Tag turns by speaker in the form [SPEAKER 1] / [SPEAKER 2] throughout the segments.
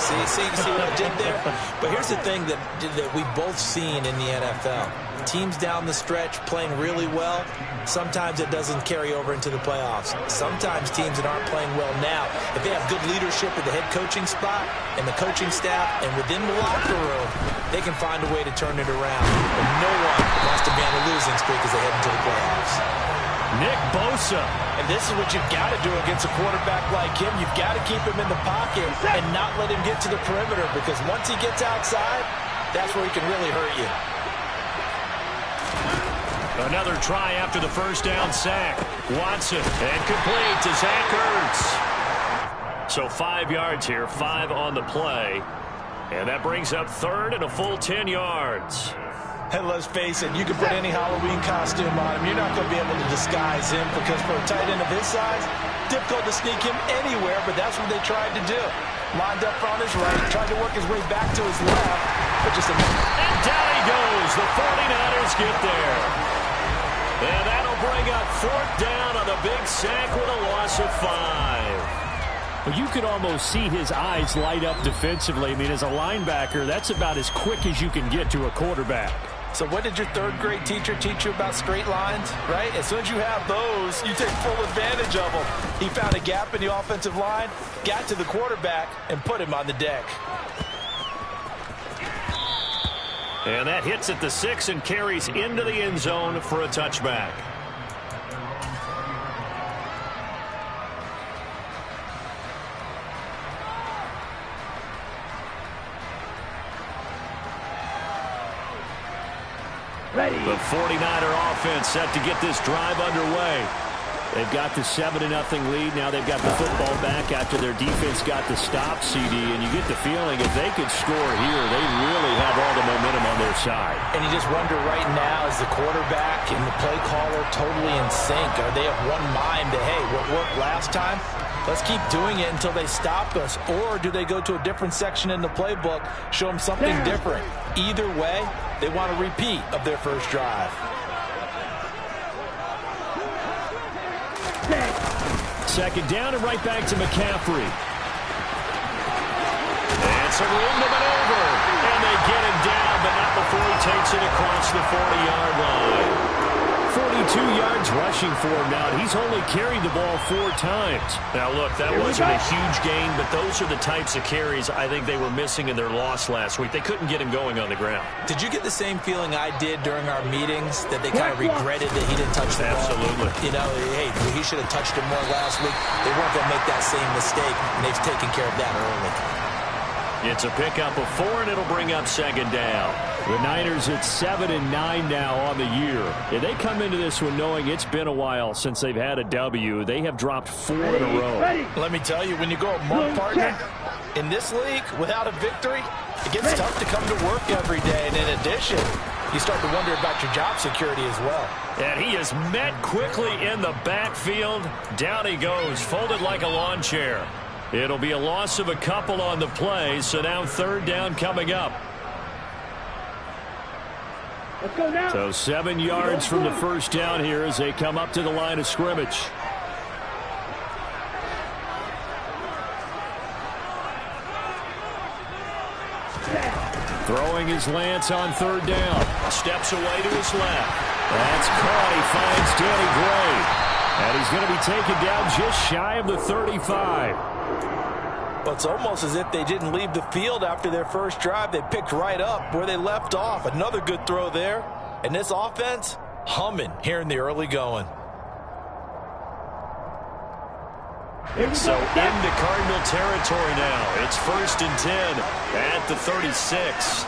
[SPEAKER 1] See what I did there? But here's the thing that we've both seen in the NFL. Teams down the stretch playing really well, sometimes it doesn't carry over into the playoffs. Sometimes teams that aren't playing well now, if they have good leadership at the head coaching spot and the coaching staff and within the locker room, they can find a way to turn it around. But no one wants to be on a losing streak as they head into the playoffs.
[SPEAKER 2] Nick Bosa.
[SPEAKER 1] And this is what you've got to do against a quarterback like him. You've got to keep him in the pocket and not let him get to the perimeter, because once he gets outside, that's where he can really hurt you.
[SPEAKER 2] Another try after the first down sack. Watson, and complete to Zach Ertz. So 5 yards here, 5 on the play. And that brings up third and a full 10 yards.
[SPEAKER 1] And let's face it, you can put any Halloween costume on him. You're not going to be able to disguise him, because for a tight end of his size, difficult to sneak him anywhere, but that's what they tried to do. Lined up on his right, tried to work his way back to his left, but just a minute.
[SPEAKER 2] And down he goes. The 49ers get there. And that'll bring up fourth down on the big sack with a loss of 5.
[SPEAKER 3] Well, you could almost see his eyes light up defensively. I mean, as a linebacker, that's about as quick as you can get to a quarterback.
[SPEAKER 1] So what did your third-grade teacher teach you about straight lines, right? As soon as you have those, you take full advantage of them. He found a gap in the offensive line, got to the quarterback, and put him on the deck.
[SPEAKER 2] And that hits at the 6 and carries into the end zone for a touchback.
[SPEAKER 3] Ready.
[SPEAKER 2] The 49er offense set to get this drive underway. They've got the 7-0 lead. Now they've got the football back after their defense got the stop, CD. And you get the feeling if they could score here, they really have all the momentum on their side.
[SPEAKER 1] And you just wonder right now, is the quarterback and the play caller totally in sync? Are they of one mind that, hey, what worked last time, let's keep doing it until they stop us? Or do they go to a different section in the playbook, show them something different? Either way, they want a repeat of their first drive.
[SPEAKER 2] Second down and right back to McCaffrey. And some room to maneuver. And they get him down, but not before he takes it across the 40-yard line. 42 yards rushing for him now. He's only carried the ball 4 times. Now, look, that wasn't a huge gain, but those are the types of carries I think they were missing in their loss last week. They couldn't get him going on the ground.
[SPEAKER 1] Did you get the same feeling I did during our meetings, that they kind of regretted that he didn't touch the ball?
[SPEAKER 2] Absolutely.
[SPEAKER 1] You know, hey, he should have touched him more last week. They weren't going to make that same mistake, and they've taken care of that early.
[SPEAKER 2] It's a pickup of 4, and it'll bring up second down.
[SPEAKER 3] The Niners at 7-9 now on the year. Yeah, they come into this one knowing it's been a while since they've had a W. They have dropped 4 in a row.
[SPEAKER 1] Let me tell you, when you go a month, partner, in this league, without a victory, it gets tough to come to work every day. And in addition, you start to wonder about your job security as well.
[SPEAKER 2] And he is met quickly in the backfield. Down he goes, folded like a lawn chair. It'll be a loss of a couple on the play, so now third down coming up.
[SPEAKER 3] Let's go now.
[SPEAKER 2] So 7 yards from the first down here as they come up to the line of scrimmage. Throwing his Lance on third down. Steps away to his left. That's caught. He finds Danny Gray. And he's going to be taken down just shy of the 35.
[SPEAKER 1] Well, it's almost as if they didn't leave the field after their first drive. They picked right up where they left off. Another good throw there. And this offense, humming here in the early going.
[SPEAKER 2] So into Cardinal territory now. It's 1st and 10 at the 36.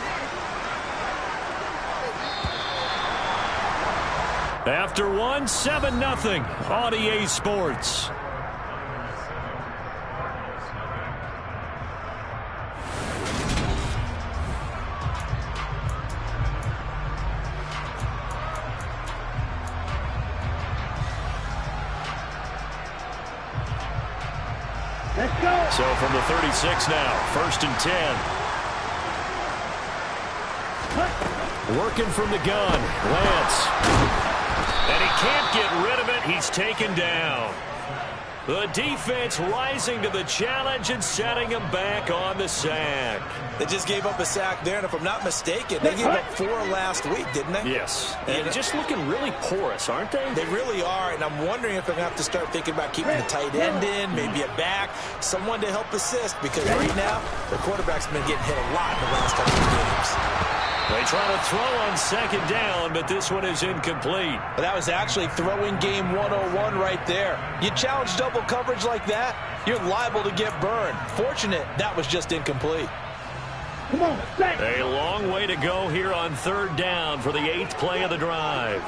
[SPEAKER 2] After one, 7-0 on EA Sports.
[SPEAKER 3] Let's go.
[SPEAKER 2] So from the 36 now, 1st and 10. Working from the gun, Lance. And he can't get rid of it. He's taken down. The defense rising to the challenge and setting them back on the sack.
[SPEAKER 1] They just gave up a sack there, and if I'm not mistaken, they gave up 4 last week, didn't they?
[SPEAKER 3] Yes. And just looking really porous, aren't they?
[SPEAKER 1] They really are, and I'm wondering if they're going to have to start thinking about keeping the tight end in, maybe a back, someone to help assist, because right now, their quarterback's been getting hit a lot in the last couple of games.
[SPEAKER 2] They try to throw on second down, but this one is incomplete.
[SPEAKER 1] But that was actually throwing game 101 right there. You challenge double coverage like that, you're liable to get burned. Fortunate, that was just incomplete.
[SPEAKER 4] Come on, set.
[SPEAKER 2] A long way to go here on third down for the 8th play of the drive.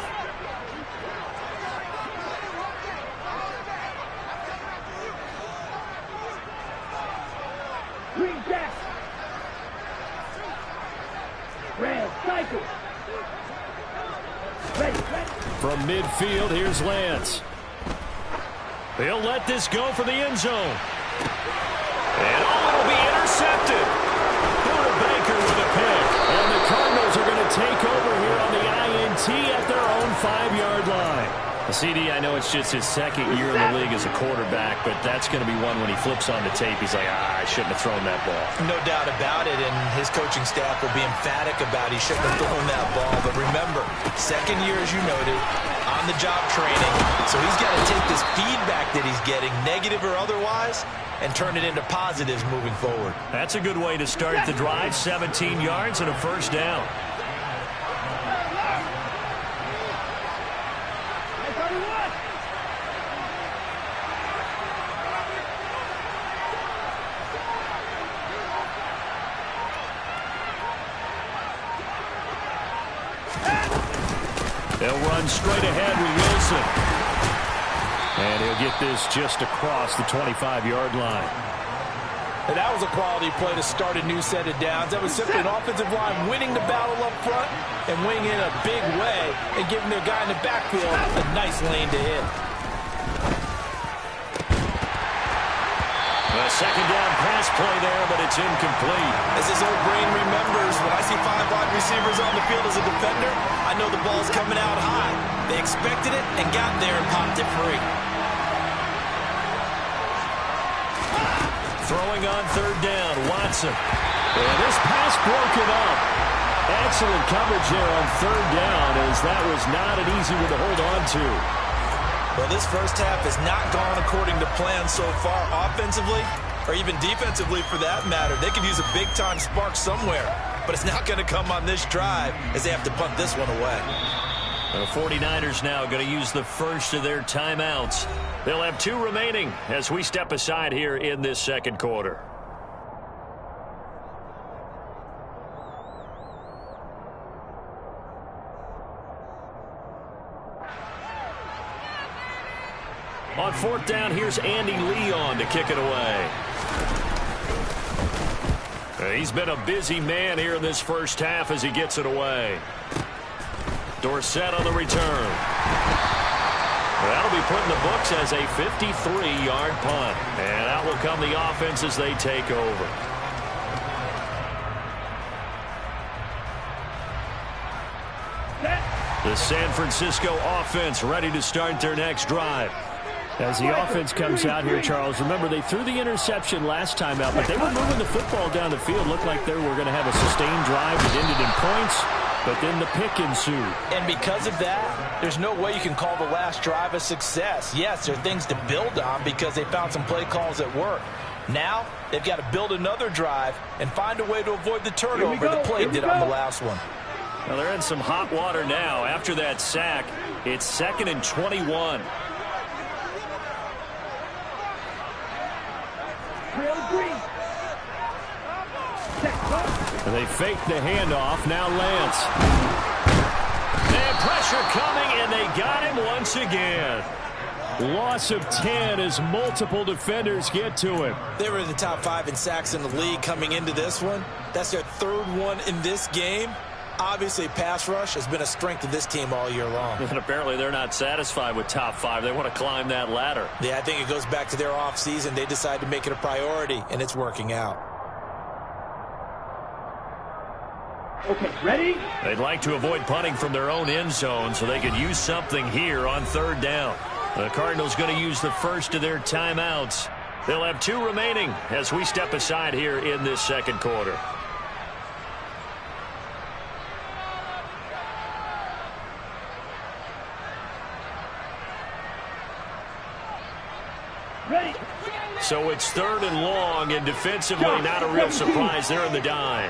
[SPEAKER 4] Green jack. Red cycle. Ready.
[SPEAKER 2] From midfield, here's Lance. He'll let this go for the end zone. And it'll be intercepted. Baker with a pick. And the Cardinals are going to take over here on the INT at their own 5-yard line.
[SPEAKER 3] CD, I know it's just his second year in the league as a quarterback, but that's going to be one when he flips on the tape. He's like, I shouldn't have thrown that ball.
[SPEAKER 1] No doubt about it, and his coaching staff will be emphatic about he shouldn't have thrown that ball. But remember, second year, as you noted, on-the-job training. So he's got to take this feedback that he's getting, negative or otherwise, and turn it into positives moving forward.
[SPEAKER 2] That's a good way to start the drive. 17 yards and a first down. They'll run straight ahead with Wilson. And he'll get this just across the 25-yard line.
[SPEAKER 1] And that was a quality play to start a new set of downs. That was simply an offensive line winning the battle up front and winning in a big way and giving their guy in the backfield a nice lane to hit.
[SPEAKER 2] A second down pass play there, but it's incomplete.
[SPEAKER 1] As his old brain remembers, when I see 5 wide receivers on the field as a defender, I know the ball's coming out high. They expected it and got there and popped it free.
[SPEAKER 2] Throwing on third down, Watson. And this pass broken up. Excellent coverage there on third down, as that was not an easy one to hold on to.
[SPEAKER 1] Well, this first half has not gone according to plan so far offensively, or even defensively for that matter. They could use a big-time spark somewhere, but it's not going to come on this drive as they have to punt this one away.
[SPEAKER 2] The 49ers now going to use the first of their timeouts. They'll have 2 remaining as we step aside here in this second quarter. On fourth down, here's Andy Leon to kick it away. He's been a busy man here in this first half as he gets it away. Dorsett on the return. That'll be put in the books as a 53-yard punt. And out will come the offense as they take over. The San Francisco offense ready to start their next drive.
[SPEAKER 3] As the offense comes out here, Charles, remember they threw the interception last time out, but they were moving the football down the field. Looked like they were going to have a sustained drive that ended in points, but then the pick ensued.
[SPEAKER 1] And because of that, there's no way you can call the last drive a success. Yes, there are things to build on because they found some play calls that work. Now, they've got to build another drive and find a way to avoid the turnover the play did on the last one.
[SPEAKER 2] Well, they're in some hot water now. After that sack, it's 2nd and 21. And they fake the handoff. Now Lance. And pressure coming, and they got him once again. Loss of 10 as multiple defenders get to him.
[SPEAKER 1] They were in the top 5 in sacks in the league coming into this one. That's their 3rd one in this game. Obviously, pass rush has been a strength of this team all year long.
[SPEAKER 2] And apparently they're not satisfied with top 5. They want to climb that ladder.
[SPEAKER 1] Yeah, I think it goes back to their offseason. They decided to make it a priority, and it's working out.
[SPEAKER 4] Okay, ready?
[SPEAKER 2] They'd like to avoid punting from their own end zone so they could use something here on third down. The Cardinals going to use the first of their timeouts. They'll have 2 remaining as we step aside here in this second quarter.
[SPEAKER 4] Ready.
[SPEAKER 2] So it's 3rd and long, and defensively not a real surprise there in the dime.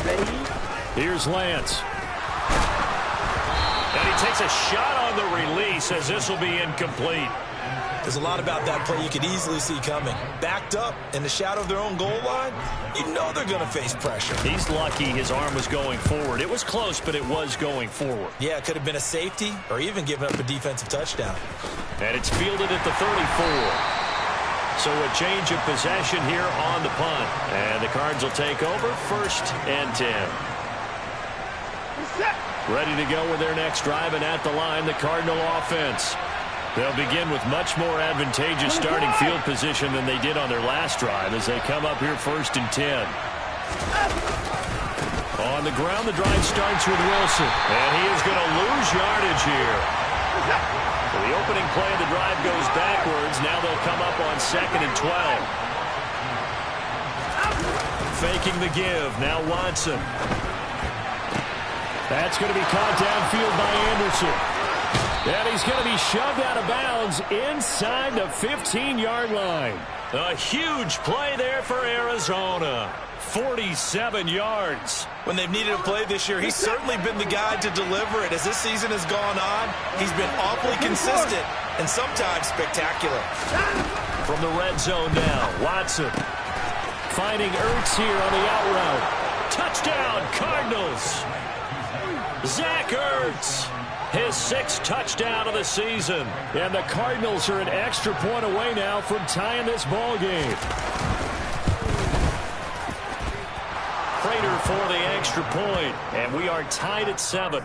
[SPEAKER 4] Ready.
[SPEAKER 2] Here's Lance. And he takes a shot on the release as this will be incomplete.
[SPEAKER 1] There's a lot about that play you could easily see coming. Backed up in the shadow of their own goal line, you know they're going to face pressure.
[SPEAKER 2] He's lucky his arm was going forward. It was close, but it was going forward.
[SPEAKER 1] Yeah, it could have been a safety or even given up a defensive touchdown.
[SPEAKER 2] And it's fielded at the 34. So a change of possession here on the punt. And the Cards will take over 1st and 10. Ready to go with their next drive, and at the line, the Cardinal offense. They'll begin with much more advantageous starting field position than they did on their last drive as they come up here 1st and 10. On the ground, the drive starts with Wilson. And he is going to lose yardage here. So the opening play of the drive goes backwards. Now they'll come up on 2nd and 12. Faking the give. Now Watson. That's going to be caught downfield by Anderson. And he's going to be shoved out of bounds inside the 15-yard line. A huge play there for Arizona. 47 yards.
[SPEAKER 1] When they've needed a play this year, he's certainly been the guy to deliver it. As this season has gone on, he's been awfully consistent and sometimes spectacular.
[SPEAKER 2] From the red zone now, Watson finding Ertz here on the out route. Touchdown, Cardinals. Zach Ertz, his 6th touchdown of the season. And the Cardinals are an extra point away now from tying this ball game. Prater for the extra point, and we are tied at 7.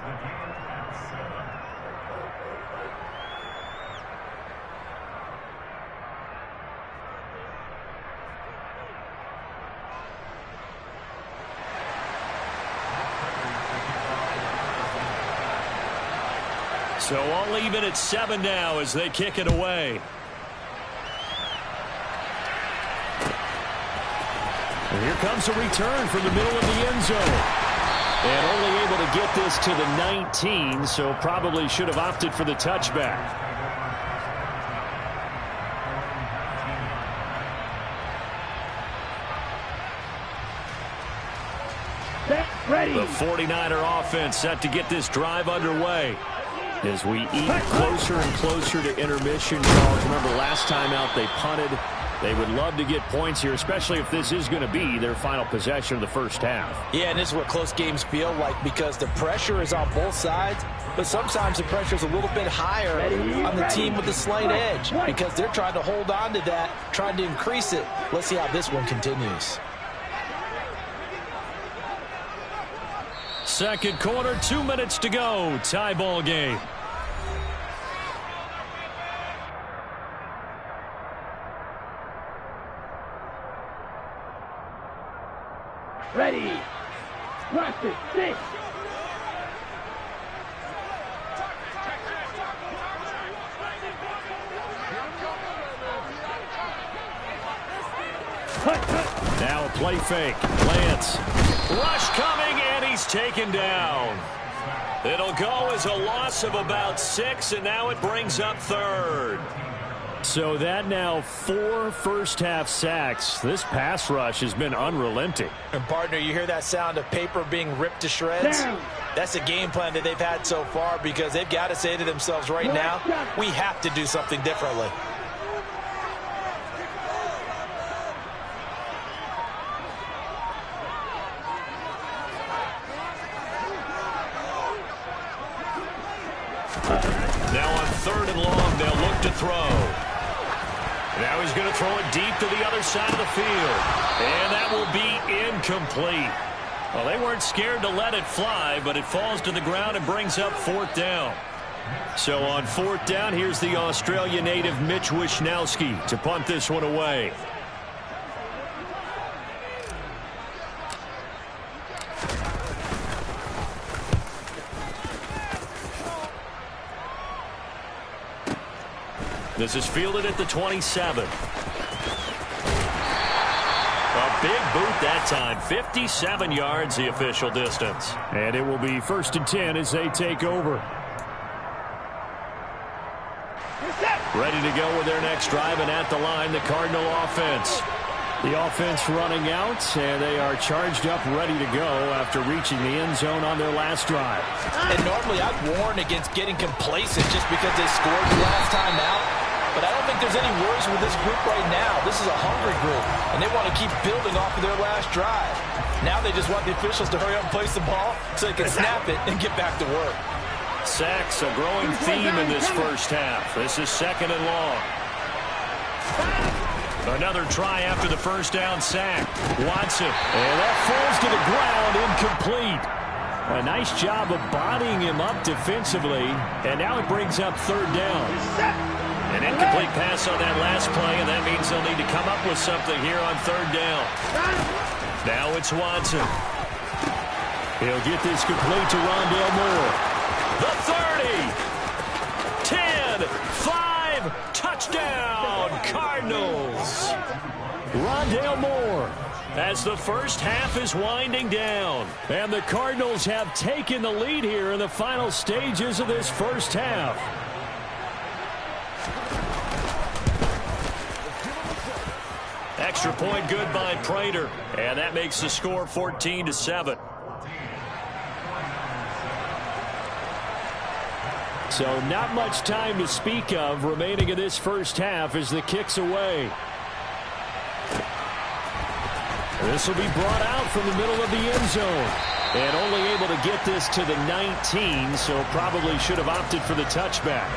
[SPEAKER 2] So all even at 7 now as they kick it away. And here comes a return from the middle of the end zone. And only able to get this to the 19, so probably should have opted for the touchback.
[SPEAKER 4] Ready.
[SPEAKER 2] The 49er offense set to get this drive underway. As we eat closer and closer to intermission, Charles, remember last time out they punted. They would love to get points here, especially if this is going to be their final possession of the first half.
[SPEAKER 1] Yeah, and this is what close games feel like because the pressure is on both sides, but sometimes the pressure is a little bit higher on the team with the slight edge because they're trying to hold on to that, trying to increase it. Let's see how this one continues.
[SPEAKER 2] Second quarter, 2 minutes to go. Tie ball game.
[SPEAKER 4] Ready. Practice. 6.
[SPEAKER 2] Now a play fake. Lance. Rush coming, and he's taken down. It'll go as a loss of about 6, and now it brings up 3rd. So that now 4 first-half sacks. This pass rush has been unrelenting.
[SPEAKER 1] And, partner, you hear that sound of paper being ripped to shreds?
[SPEAKER 4] Down.
[SPEAKER 1] That's a game plan that they've had so far because they've got to say to themselves right now, we have to do something differently.
[SPEAKER 2] Now on 3rd and long, they'll look to throw. Now he's going to throw it deep to the other side of the field. And that will be incomplete. Well, they weren't scared to let it fly, but it falls to the ground and brings up 4th down. So on 4th down, here's the Australia native Mitch Wishnowsky to punt this one away. This is fielded at the 27. A big boot that time. 57 yards, the official distance.
[SPEAKER 3] And it will be 1st and 10 as they take over. Ready to go with their next drive, and at the line, the Cardinal offense. The offense running out, and they are charged up, ready to go after reaching the end zone on their last drive.
[SPEAKER 1] And normally I'd warn against getting complacent just because they scored the last time out. But I don't think there's any worries with this group right now. This is a hungry group, and they want to keep building off of their last drive. Now they just want the officials to hurry up and place the ball so they can snap it and get back to work.
[SPEAKER 2] Sacks, a growing theme in this first half. This is 2nd and long. Another try after the first down sack. Watson, and that falls to the ground, incomplete. A nice job of bodying him up defensively, and now it brings up 3rd down. An incomplete pass on that last play, and that means they'll need to come up with something here on 3rd down. Now it's Watson.
[SPEAKER 3] He'll get this complete to Rondale Moore.
[SPEAKER 2] The 30, 10, 5, touchdown, Cardinals.
[SPEAKER 3] Rondale Moore.
[SPEAKER 2] As the first half is winding down.
[SPEAKER 3] And the Cardinals have taken the lead here in the final stages of this first half.
[SPEAKER 2] Extra point good by Prater. And that makes the score 14-7.
[SPEAKER 3] So not much time to speak of remaining in this first half as the kick's away. This will be brought out from the middle of the end zone. And only able to get this to the 19, so probably should have opted for the touchback.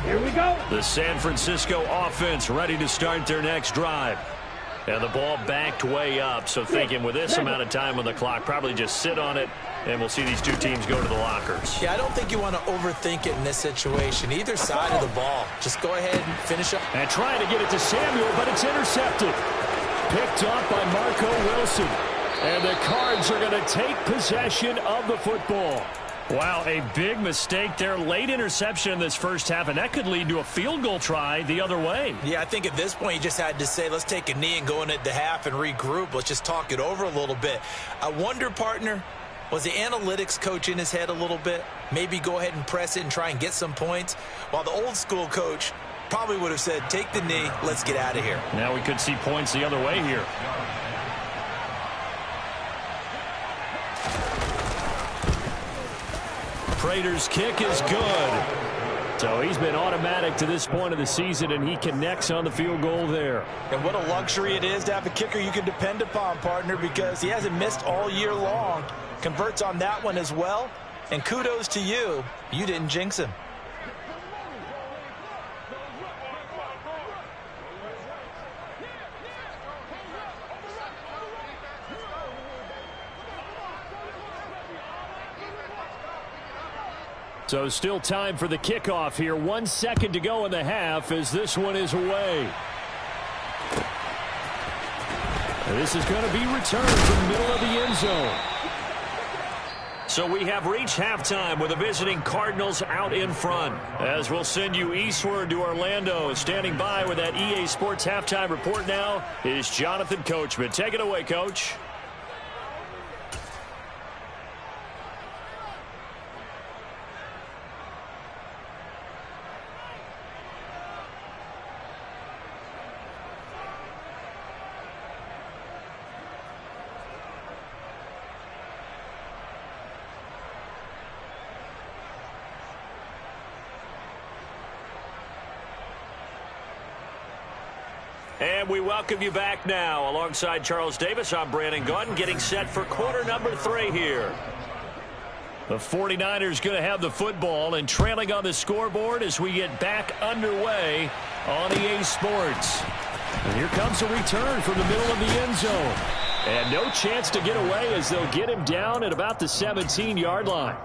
[SPEAKER 4] Here we go.
[SPEAKER 2] The San Francisco offense ready to start their next drive. And the ball backed way up, so thinking with this amount of time on the clock, probably just sit on it, and we'll see these two teams go to the lockers.
[SPEAKER 1] Yeah, I don't think you want to overthink it in this situation. Either side of the ball. Just go ahead and finish up.
[SPEAKER 3] And trying to get it to Samuel, but it's intercepted. Picked off by Marco Wilson. And the Cards are going to take possession of the football.
[SPEAKER 2] Wow, a big mistake there. Late interception in this first half, and that could lead to a field goal try the other way.
[SPEAKER 1] Yeah, I think at this point you just had to say, let's take a knee and go into the half and regroup. Let's just talk it over a little bit. I wonder, partner, was the analytics coach in his head a little bit? Maybe go ahead and press it and try and get some points? While the old school coach probably would have said, take the knee, let's get out of here.
[SPEAKER 2] Now we could see points the other way here.
[SPEAKER 3] Prater's kick is good. So he's been automatic to this point of the season, and he connects on the field goal there.
[SPEAKER 1] And what a luxury it is to have a kicker you can depend upon, partner, because he hasn't missed all year long. Converts on that one as well. And kudos to you. You didn't jinx him.
[SPEAKER 3] So still time for the kickoff here. 1 second to go in the half as this one is away. And this is going to be returned from the middle of the end zone.
[SPEAKER 2] So we have reached halftime with the visiting Cardinals out in front. As we'll send you eastward to Orlando. Standing by with that EA Sports halftime report now is Jonathan Coachman. Take it away, Coach. And we welcome you back now. Alongside Charles Davis, I'm Brandon Gunn, getting set for quarter number 3 here. The 49ers going to have the football and trailing on the scoreboard as we get back underway on EA Sports.
[SPEAKER 3] And here comes a return from the middle of the end zone. And no chance to get away as they'll get him down at about the 17-yard line.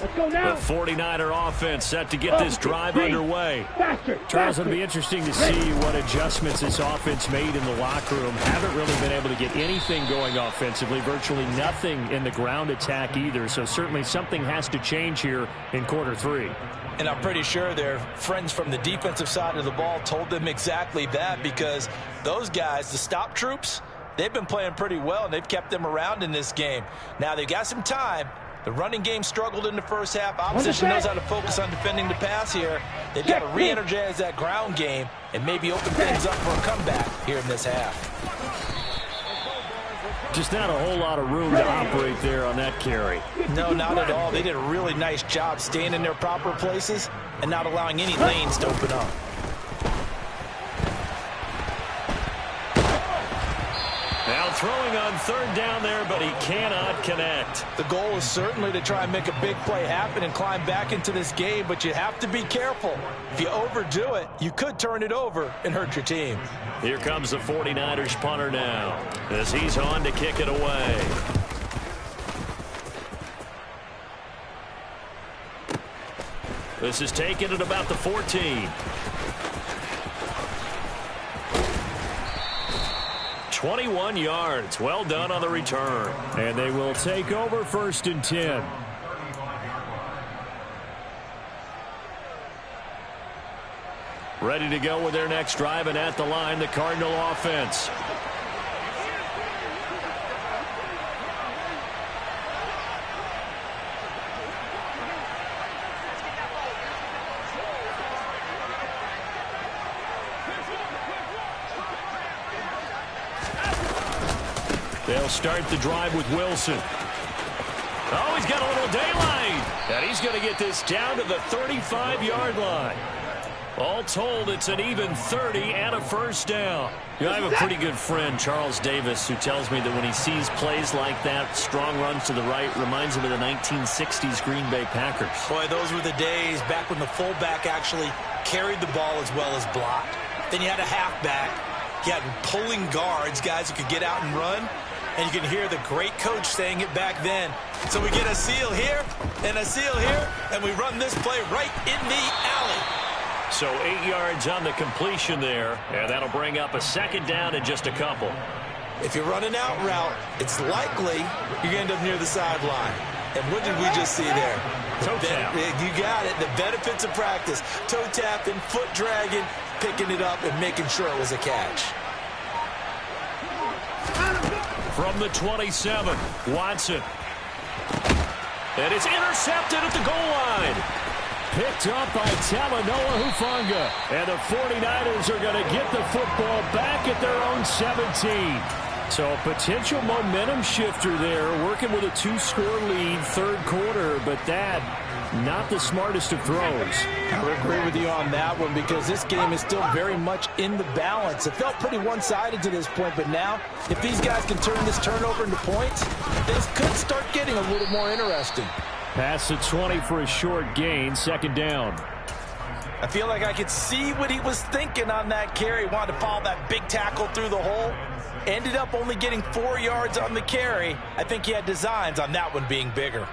[SPEAKER 4] Let's go now.
[SPEAKER 2] The 49er offense set to get this drive underway.
[SPEAKER 4] Faster.
[SPEAKER 3] Charles, it'll be interesting to see what adjustments this offense made in the locker room. Haven't really been able to get anything going offensively, virtually nothing in the ground attack either. So certainly something has to change here in quarter 3.
[SPEAKER 1] And I'm pretty sure their friends from the defensive side of the ball told them exactly that, because those guys, the stop troops, they've been playing pretty well, and they've kept them around in this game. Now they've got some time. The running game struggled in the first half. Opposition knows how to focus on defending the pass here. They've got to re-energize that ground game and maybe open things up for a comeback here in this half.
[SPEAKER 3] Just not a whole lot of room to operate there on that carry.
[SPEAKER 1] No, not at all. They did a really nice job staying in their proper places and not allowing any lanes to open up.
[SPEAKER 2] Now throwing on third down there, but he cannot connect.
[SPEAKER 1] The goal is certainly to try and make a big play happen and climb back into this game, but you have to be careful. If you overdo it, you could turn it over and hurt your team.
[SPEAKER 2] Here comes the 49ers punter now as he's on to kick it away. This is taken at about the 14. 21 yards. Well done on the return.
[SPEAKER 3] And they will take over 1st and 10.
[SPEAKER 2] Ready to go with their next drive, and at the line, the Cardinal offense. They'll start the drive with Wilson. Oh, he's got a little daylight. And he's going to get this down to the 35-yard line. All told, it's an even 30 and a first down. You know, I have a pretty good friend, Charles Davis, who tells me that when he sees plays like that, strong runs to the right, reminds him of the 1960s Green Bay Packers.
[SPEAKER 1] Boy, those were the days back when the fullback actually carried the ball as well as blocked. Then you had a halfback. You had pulling guards, guys who could get out and run. And you can hear the great coach saying it back then. So we get a seal here and a seal here, and we run this play right in the alley.
[SPEAKER 2] So 8 yards on the completion there, and that'll bring up a second down in just a couple.
[SPEAKER 1] If you're running out route, it's likely you're going to end up near the sideline. And what did we just see there?
[SPEAKER 2] Toe tap.
[SPEAKER 1] You got it. The benefits of practice. Toe tapping, foot dragging, picking it up, and making sure it was a catch.
[SPEAKER 2] From the 27, Watson. And it's intercepted at the goal line.
[SPEAKER 3] Picked up by Talanoa Hufanga. And the 49ers are going to get the football back at their own 17. So a potential momentum shifter there, working with a 2-score lead, third quarter, but that, not the smartest of throws.
[SPEAKER 1] I would agree with you on that one, because this game is still very much in the balance. It felt pretty one-sided to this point, but now, if these guys can turn this turnover into points, things could start getting a little more interesting.
[SPEAKER 3] Past the 20 for a short gain, second down.
[SPEAKER 1] I feel like I could see what he was thinking on that carry. Wanted to follow that big tackle through the hole. Ended up only getting 4 yards on the carry. I think he had designs on that one being bigger.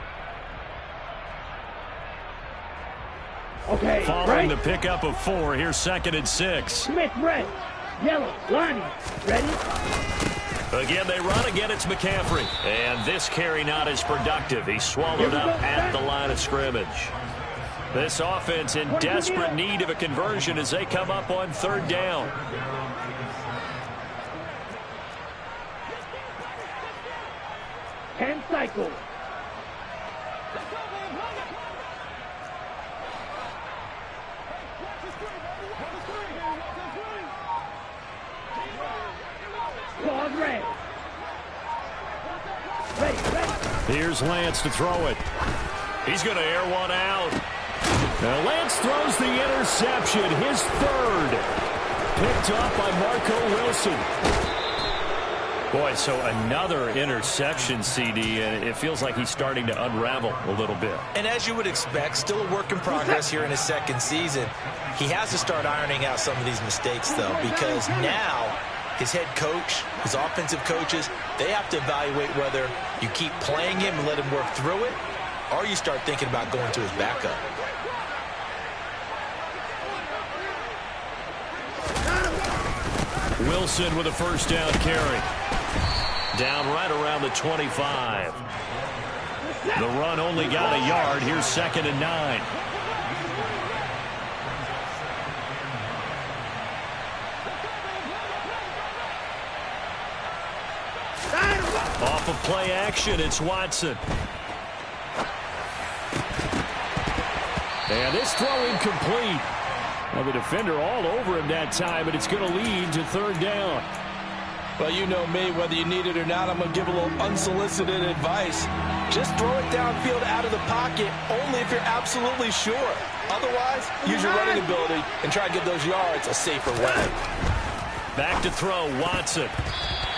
[SPEAKER 4] Okay,
[SPEAKER 2] Following
[SPEAKER 4] right.
[SPEAKER 2] the pickup of 4, here's 2nd and 6.
[SPEAKER 4] Smith, red. Yellow, Lonnie. Ready?
[SPEAKER 2] Again, they run. Again, it's McCaffrey. And this carry not as productive. He's swallowed up at the line of scrimmage. This offense in desperate need of a conversion as they come up on third down.
[SPEAKER 4] Hand cycle. Claws red. Ready.
[SPEAKER 3] Here's Lance to throw it.
[SPEAKER 2] He's going to air one out.
[SPEAKER 3] Now Lance throws the interception, his third. Picked up by Marco Wilson.
[SPEAKER 2] Boy, so another interception, CD, and it feels like he's starting to unravel a little bit.
[SPEAKER 1] And as you would expect, still a work in progress here in his second season. He has to start ironing out some of these mistakes, though, because now his head coach, his offensive coaches, they have to evaluate whether you keep playing him and let him work through it, or you start thinking about going to his backup.
[SPEAKER 2] Wilson with a first down carry. Down right around the 25. The run only got a yard. Here's 2nd and 9. Off of play action, it's Watson. And this throw incomplete. Now the defender all over him that time, but it's going to lead to 3rd down.
[SPEAKER 1] Well, you know me, whether you need it or not, I'm going to give a little unsolicited advice. Just throw it downfield out of the pocket, only if you're absolutely sure. Otherwise, use your running ability and try to get those yards a safer way.
[SPEAKER 2] Back to throw, Watson.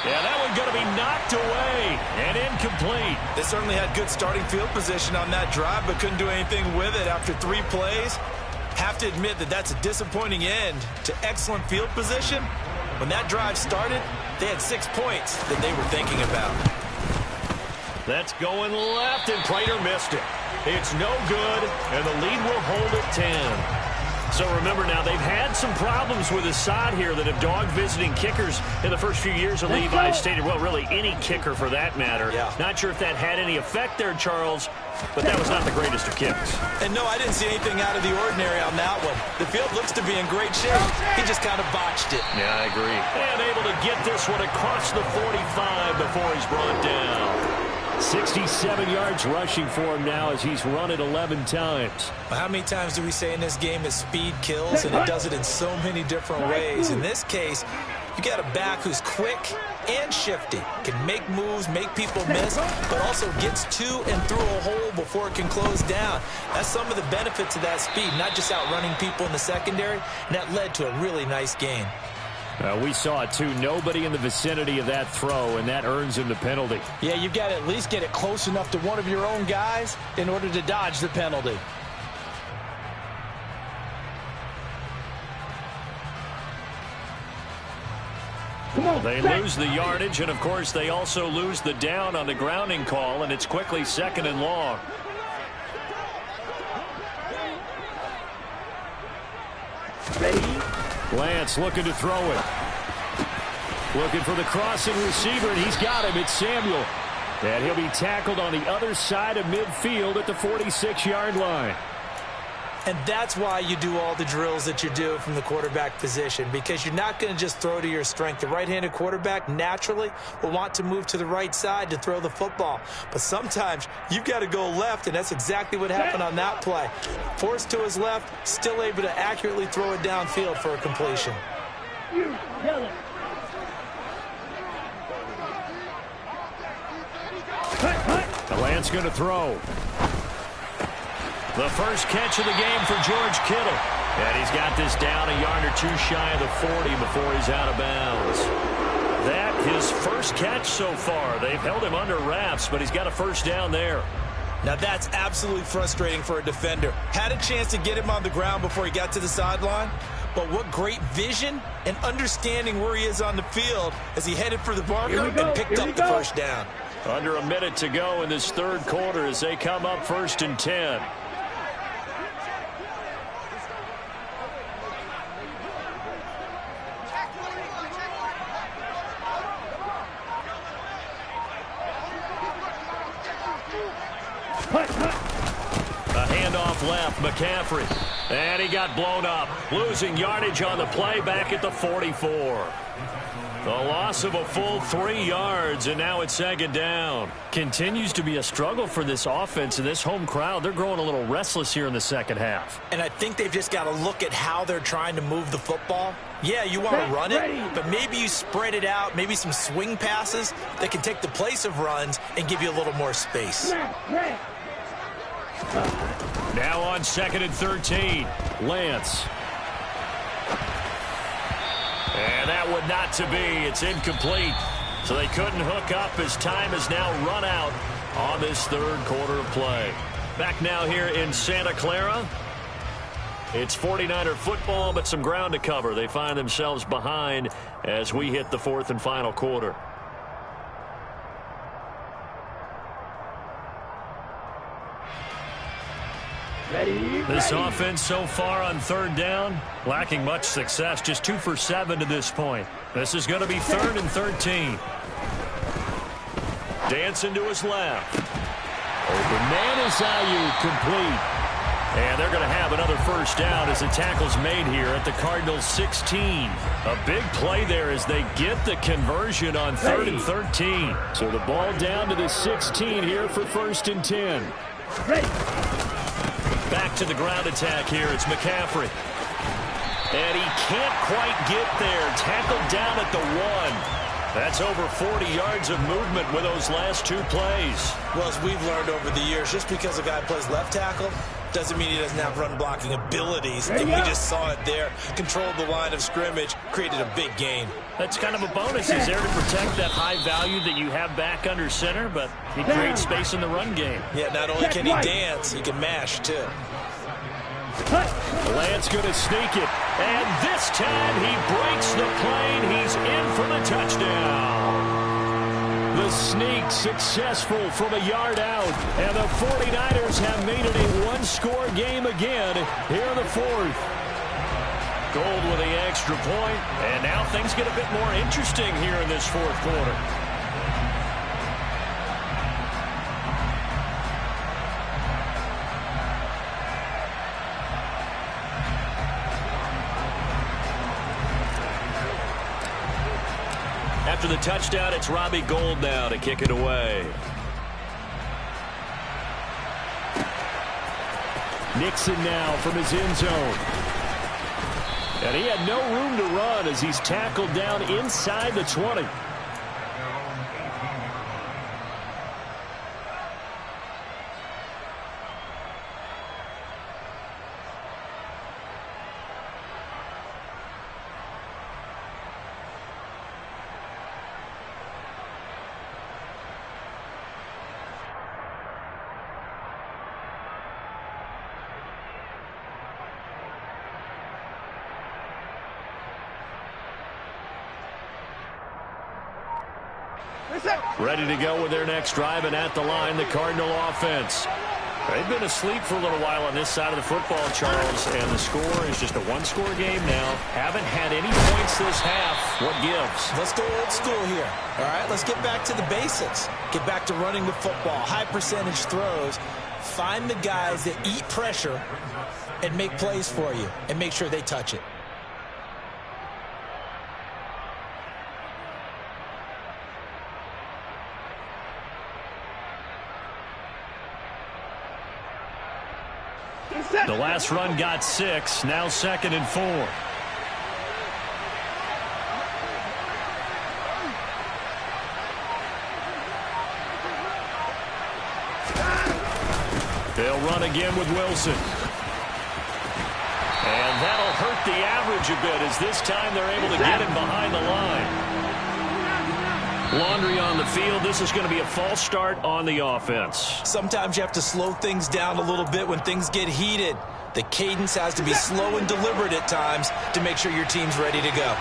[SPEAKER 2] Yeah, that one's going to be knocked away and incomplete.
[SPEAKER 1] They certainly had good starting field position on that drive, but couldn't do anything with it after 3 plays. Have to admit that that's a disappointing end to excellent field position. When that drive started, they had 6 points that they were thinking about.
[SPEAKER 2] That's going left, and Prater missed it. It's no good, and the lead will hold at 10. So remember now, they've had some problems with his side here that have dogged visiting kickers in the first few years of Levi Stadium. Well, really, any kicker for that matter.
[SPEAKER 1] Yeah.
[SPEAKER 2] Not sure if that had any effect there, Charles, but that was not the greatest of kicks.
[SPEAKER 1] And no, I didn't see anything out of the ordinary on that one. The field looks to be in great shape. He just kind of botched it.
[SPEAKER 2] Yeah, I agree. And able to get this one across the 45 before he's brought down. 67 yards rushing for him now as he's run it 11 times.
[SPEAKER 1] Well, how many times do we say in this game that speed kills, and it does it in so many different ways? In this case, you got a back who's quick and shifty, can make moves, make people miss, but also gets to and through a hole before it can close down. That's some of the benefits of that speed, not just outrunning people in the secondary, and that led to a really nice game.
[SPEAKER 3] We saw it too. Nobody in the vicinity of that throw, and that earns him the penalty.
[SPEAKER 1] Yeah, you've got to at least get it close enough to one of your own guys in order to dodge the penalty.
[SPEAKER 2] They lose the yardage, and of course they also lose the down on the grounding call, and it's quickly 2nd and long.
[SPEAKER 4] Ready?
[SPEAKER 3] Lance looking to throw it. Looking for the crossing receiver, and he's got him. It's Samuel. And he'll be tackled on the other side of midfield at the 46-yard line.
[SPEAKER 1] And that's why you do all the drills that you do from the quarterback position, because you're not going to just throw to your strength. The right-handed quarterback naturally will want to move to the right side to throw the football. But sometimes you've got to go left, and that's exactly what happened on that play. Forced to his left, still able to accurately throw it downfield for a completion.
[SPEAKER 4] Yellow.
[SPEAKER 3] Lance going to throw.
[SPEAKER 2] The first catch of the game for George Kittle. And he's got this down a yard or 2 shy of the 40 before he's out of bounds. That his first catch so far. They've held him under wraps, but he's got a first down there.
[SPEAKER 1] Now that's absolutely frustrating for a defender. Had a chance to get him on the ground before he got to the sideline, but what great vision and understanding where he is on the field as he headed for the marker and picked up the first down.
[SPEAKER 2] Under a minute to go in this 3rd quarter as they come up 1st and 10. A handoff left, McCaffrey. And he got blown up. Losing yardage on the play back at the 44. The loss of a full 3 yards, and now it's 2nd down.
[SPEAKER 3] Continues to be a struggle for this offense, and this home crowd, they're growing a little restless here in the second half.
[SPEAKER 1] And I think they've just got to look at how they're trying to move the football. Yeah, you want to run it, but maybe you spread it out, maybe some swing passes that can take the place of runs and give you a little more space.
[SPEAKER 2] Now on 2nd and 13.
[SPEAKER 3] Lance.
[SPEAKER 2] And that would not to be. It's incomplete. So they couldn't hook up as time has now run out on this 3rd quarter of play. Back now here in Santa Clara. It's 49er football, but some ground to cover. They find themselves behind as we hit the 4th and final quarter.
[SPEAKER 3] This offense so far on third down, lacking much success. Just 2 for 7 to this point. This is going to be 3rd and 13. Dancing to his left. Open man is Ayuk, complete. And they're going to have another first down as the tackle's made here at the Cardinals' 16. A big play there as they get the conversion on 3rd and 13. So the ball down to the 16 here for 1st and 10. Back to the ground attack here. It's McCaffrey. And he can't quite get there. Tackled down at the 1. That's over 40 yards of movement with those last 2 plays.
[SPEAKER 1] Well, as we've learned over the years, just because a guy plays left tackle doesn't mean he doesn't have run blocking abilities. And we just saw it there. Controlled the line of scrimmage, created a big gain.
[SPEAKER 3] That's kind of a bonus. He's there to protect that high value that you have back under center, but he creates space in the run game.
[SPEAKER 1] Yeah, not only can he dance, he can mash too.
[SPEAKER 3] Lance going to sneak it. And this time he breaks the plane. He's in for the touchdown. The sneak successful from a yard out. And the 49ers have made it a one-score game again here in the 4th. Gold with the extra point. And now things get a bit more interesting here in this 4th quarter. After the touchdown, it's Robbie Gould now to kick it away. Nixon now from his end zone. And he had no room to run as he's tackled down inside the 20. Ready to go with their next drive, and at the line, the Cardinal offense. They've been asleep for a little while on this side of the football, Charles, and the score is just a one-score game now. Haven't had any points this half. What gives?
[SPEAKER 1] Let's go old school here. All right, let's get back to the basics. Get back to running the football, high percentage throws. Find the guys that eat pressure and make plays for you, and make sure they touch it.
[SPEAKER 3] The last run got 6, now 2nd and 4. They'll run again with Wilson. And that'll hurt the average a bit as this time they're able to get him behind the line. Laundry on the field. This is going to be a false start on the offense.
[SPEAKER 1] Sometimes you have to slow things down a little bit when things get heated. The cadence has to be slow and deliberate at times to make sure your team's ready to go.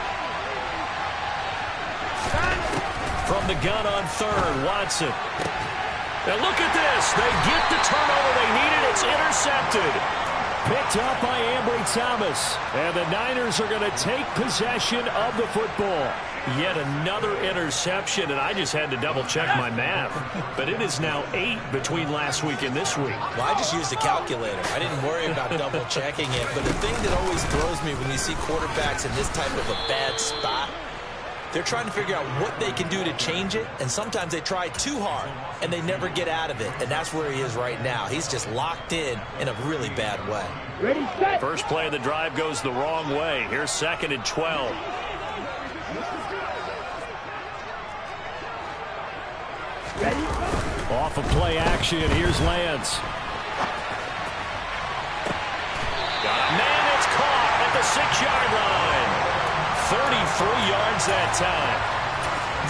[SPEAKER 3] From the gun on 3rd, Watson. Now look at this. They get the turnover they needed. It's intercepted. Picked up by Ambry Thomas. And the Niners are going to take possession of the football. Yet another interception, and I just had to double-check my math. But it is now 8 between last week and this week.
[SPEAKER 1] Well, I just used a calculator. I didn't worry about double-checking it. But the thing that always throws me when you see quarterbacks in this type of a bad spot, they're trying to figure out what they can do to change it, and sometimes they try too hard, and they never get out of it. And that's where he is right now. He's just locked in a really bad way.
[SPEAKER 4] Ready, set.
[SPEAKER 3] First play of the drive goes the wrong way. Here's 2nd and 12.
[SPEAKER 4] Ready.
[SPEAKER 3] Off of play action, here's Lance. Got a man that's caught at the 6-yard line. 33 yards that time.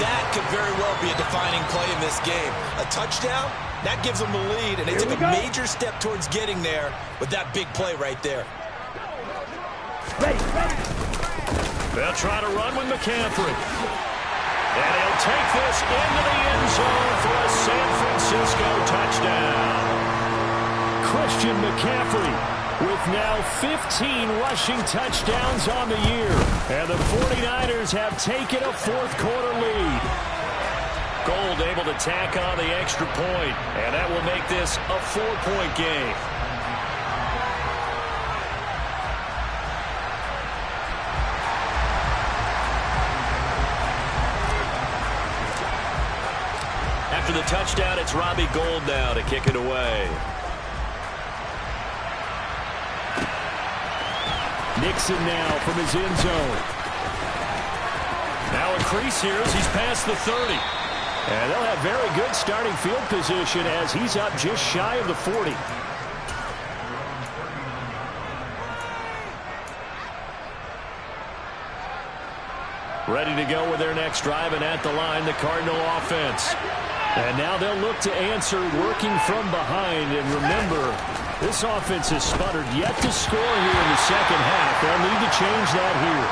[SPEAKER 1] That could very well be a defining play in this game. A touchdown, that gives them the lead, and they took a major step towards getting there with that big play right there.
[SPEAKER 4] Ready, ready.
[SPEAKER 3] They'll try to run with McCaffrey. And he'll take this into the end zone for a San Francisco touchdown. Christian McCaffrey with now 15 rushing touchdowns on the year. And the 49ers have taken a fourth-quarter lead.
[SPEAKER 2] Gold able to tack on the extra point, and that will make this a 4-point game. After the touchdown, it's Robbie Gould now to kick it away.
[SPEAKER 3] Nixon now from his end zone.
[SPEAKER 2] Now a crease here as he's past the 30.
[SPEAKER 3] And they'll have very good starting field position as he's up just shy of the 40.
[SPEAKER 2] Ready to go with their next drive, and at the line, the Cardinal offense.
[SPEAKER 3] And now they'll look to answer working from behind. And remember, this offense has sputtered yet to score here in the second half. They'll need to change that here.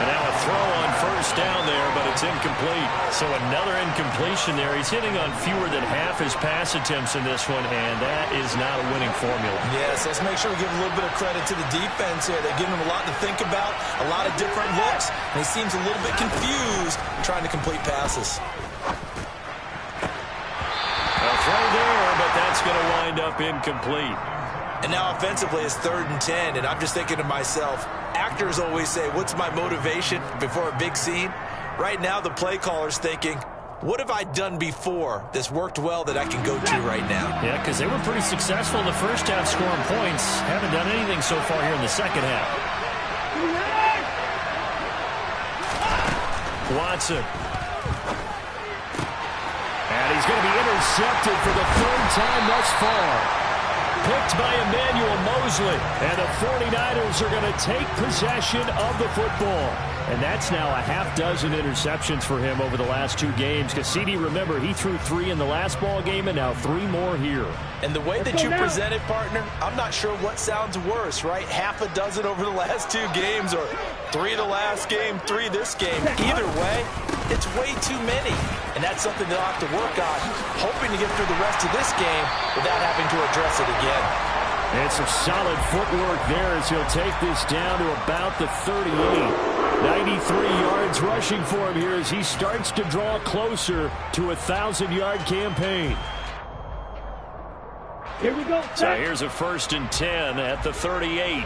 [SPEAKER 2] And now a throw on first down there, but it's incomplete. So another incompletion there. He's hitting on fewer than half his pass attempts in this one, and that is not a winning formula.
[SPEAKER 1] Yes, let's make sure we give a little bit of credit to the defense here. They're giving him a lot to think about, a lot of different looks, and he seems a little bit confused trying to complete passes.
[SPEAKER 2] A throw there, but that's going to wind up incomplete.
[SPEAKER 1] And now offensively it's 3rd and 10, and I'm just thinking to myself, actors always say, what's my motivation before a big scene? Right now the play caller's thinking, what have I done before that's worked well that I can go to right now?
[SPEAKER 3] Yeah, because they were pretty successful in the first half scoring points. Haven't done anything so far here in the second half.
[SPEAKER 2] Watson.
[SPEAKER 3] And he's going to be intercepted for the 3rd time thus far. Picked by Emmanuel Mosley. And the 49ers are going to take possession of the football. And that's now a half dozen interceptions for him over the last 2 games. Because CD, remember, he threw 3 in the last ball game and now 3 more here.
[SPEAKER 1] And the way that you present it, partner, I'm not sure what sounds worse, right? Half a dozen over the last 2 games, or 3 the last game, 3 this game. Either way, it's way too many. And that's something they'll have to work on, hoping to get through the rest of this game without having to address it again.
[SPEAKER 3] And some solid footwork there as he'll take this down to about the 38. 93 yards rushing for him here as he starts to draw closer to a 1,000-yard campaign.
[SPEAKER 4] Here we go.
[SPEAKER 2] So here's a 1st and 10 at the 38.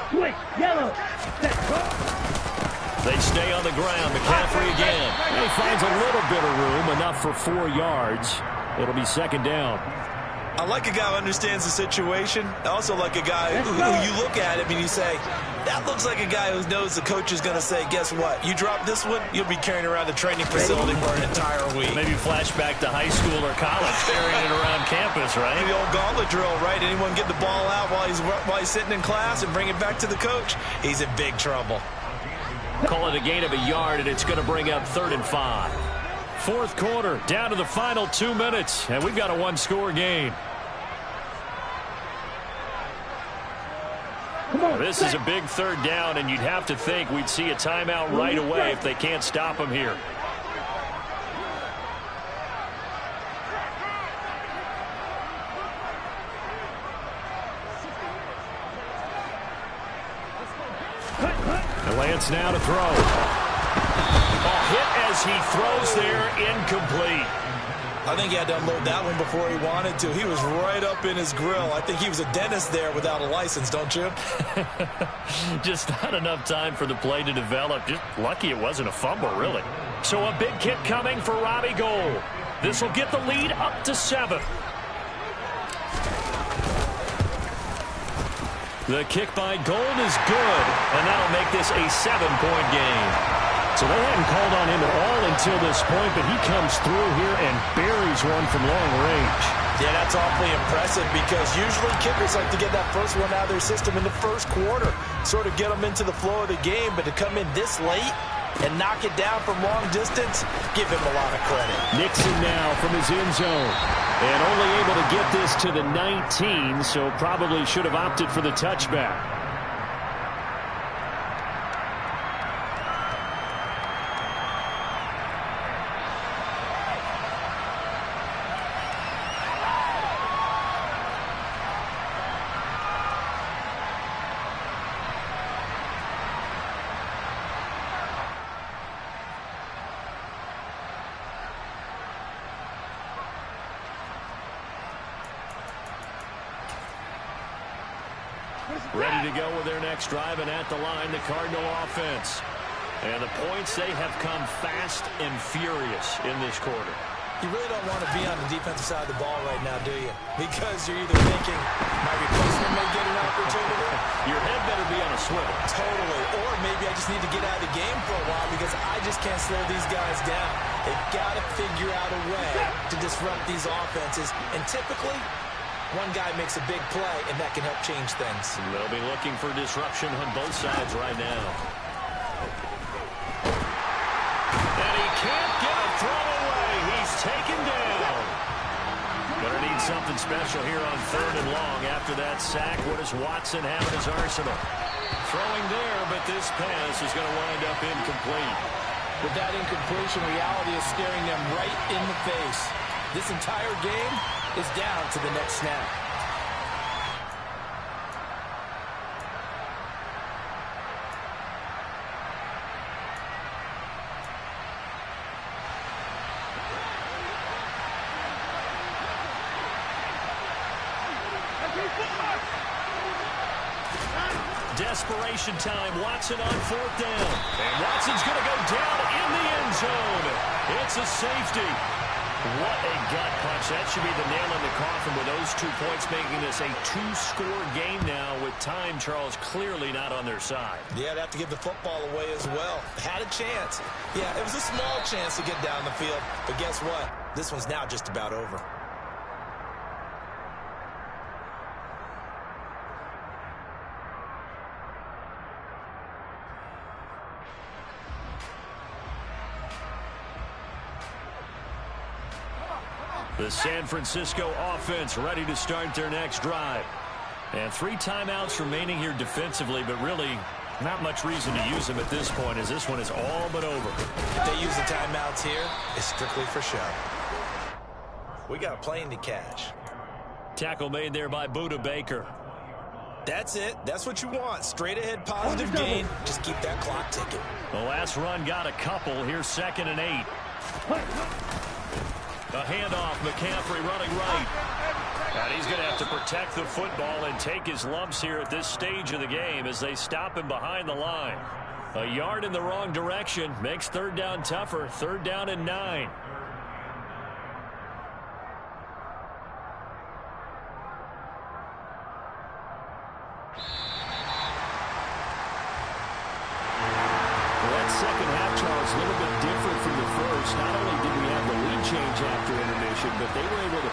[SPEAKER 4] Switch, yellow.
[SPEAKER 2] They stay on the ground. McCaffrey again.
[SPEAKER 3] And he finds a little bit of room, enough for 4 yards. It'll be 2nd down.
[SPEAKER 1] I like a guy who understands the situation. I also like a guy who you look at him and you say, that looks like a guy who knows the coach is going to say, guess what? You drop this one, you'll be carrying around the training facility for an entire week.
[SPEAKER 2] Maybe flashback to high school or college, carrying it around campus, right?
[SPEAKER 1] The old gauntlet drill, right? Anyone get the ball out while he's sitting in class and bring it back to the coach? He's in big trouble.
[SPEAKER 2] Call it a gain of a yard, and it's going to bring up 3rd and 5.
[SPEAKER 3] 4th quarter, down to the final 2 minutes, and we've got a 1-score game.
[SPEAKER 2] This is a big 3rd down, and you'd have to think we'd see a timeout right away if they can't stop him here. And Lance now to throw. A hit as he throws there, incomplete.
[SPEAKER 1] I think he had to unload that one before he wanted to. He was right up in his grill. I think he was a dentist there without a license, don't you?
[SPEAKER 2] Just not enough time for the play to develop. Just lucky it wasn't a fumble, really.
[SPEAKER 3] So a big kick coming for Robbie Gould. This will get the lead up to 7.
[SPEAKER 2] The kick by Gould is good, and that'll make this a 7-point game.
[SPEAKER 3] So they hadn't called on him at all until this point, but he comes through here and buries one from long range.
[SPEAKER 1] Yeah, that's awfully impressive because usually kickers like to get that first one out of their system in the first quarter, sort of get them into the flow of the game, but to come in this late and knock it down from long distance, give him a lot of credit.
[SPEAKER 3] Nixon now from his end zone, and only able to get this to the 19, so probably should have opted for the touchback.
[SPEAKER 2] Ready to go with their next drive, and at the line, the Cardinal offense. And the points, they have come fast and furious in this quarter.
[SPEAKER 1] You really don't want to be on the defensive side of the ball right now, do you? Because you're either thinking, my replacement may get an opportunity.
[SPEAKER 2] Your head better be on a swivel.
[SPEAKER 1] Totally. Or maybe I just need to get out of the game for a while because I just can't slow these guys down. They've got to figure out a way to disrupt these offenses. And typically, one guy makes a big play, and that can help change things.
[SPEAKER 2] They'll be looking for disruption on both sides right now. And he can't get a throw away. He's taken down. Gonna need something special here on 3rd and long. After that sack, what does Watson have in his arsenal? Throwing there, but this pass is going to wind up incomplete.
[SPEAKER 1] With that incompletion, reality is staring them right in the face. This entire game is down to the next snap.
[SPEAKER 2] Desperation time. Watson on 4th down. And Watson's going to go down in the end zone. It's a safety. What a gut punch. That should be the nail in the coffin with those 2 points, making this a 2-score game now with time, Charles, clearly not on their side.
[SPEAKER 1] Yeah, they have to give the football away as well. Had a chance. Yeah, it was a small chance to get down the field. But guess what? This one's now just about over.
[SPEAKER 2] The San Francisco offense ready to start their next drive. And 3 timeouts remaining here defensively, but really not much reason to use them at this point as this one is all but over.
[SPEAKER 1] If they use the timeouts here, it's strictly for show. We got a plane to catch.
[SPEAKER 2] Tackle made there by Buda Baker.
[SPEAKER 1] That's it. That's what you want. Straight ahead positive gain. Just keep that clock ticking.
[SPEAKER 2] The last run got a couple. Here's 2nd and 8. A handoff, McCaffrey running right. And he's going to have to protect the football and take his lumps here at this stage of the game as they stop him behind the line. A yard in the wrong direction makes 3rd down tougher. 3rd down and 9. That second half, Charles, a little bit different from the first. Not only did we have the lead change after intermission, but they were able to